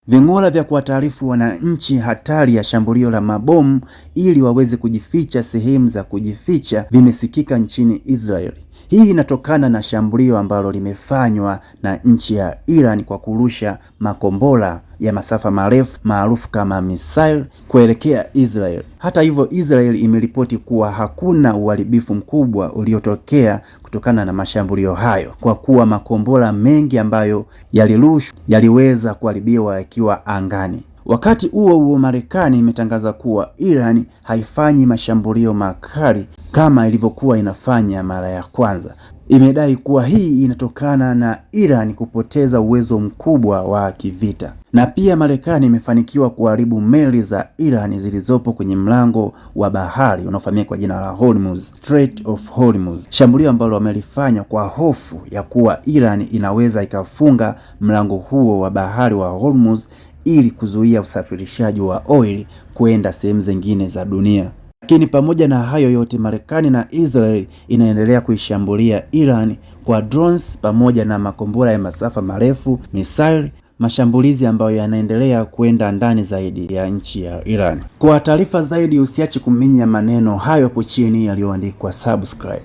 Ving'ora vya kuwataarifu wananchi hatari ya shambulio la mabomu ili waweze kujificha sehemu za kujificha vimesikika nchini Israeli. Hii inatokana na shambulio ambalo limefanywa na nchi ya Iran kwa kurusha makombora ya masafa marefu maarufu kama missile kuelekea Israel. Hata hivyo, Israel imeripoti kuwa hakuna uharibifu mkubwa uliotokea kutokana na mashambulio hayo, kwa kuwa makombora mengi ambayo yalirushwa yaliweza kuharibiwa yakiwa angani. Wakati huo huo, Marekani imetangaza kuwa Iran haifanyi mashambulio makali kama ilivyokuwa inafanya mara ya kwanza. Imedai kuwa hii inatokana na Iran kupoteza uwezo mkubwa wa kivita. Na pia Marekani imefanikiwa kuharibu meli za Iran zilizopo kwenye mlango wa bahari unaofahamika kwa jina la Hormuz, Strait of Hormuz. Shambulio ambalo wamelifanya kwa hofu ya kuwa Iran inaweza ikafunga mlango huo wa bahari wa Hormuz ili kuzuia usafirishaji wa oil kwenda sehemu zingine za dunia. Lakini pamoja na hayo yote, Marekani na Israel inaendelea kuishambulia Iran kwa drones pamoja na makombora ya masafa marefu missile, mashambulizi ambayo yanaendelea kwenda ndani zaidi ya nchi ya Iran. Kwa taarifa zaidi, usiache kuminya maneno hayo hapo chini yaliyoandikwa subscribe.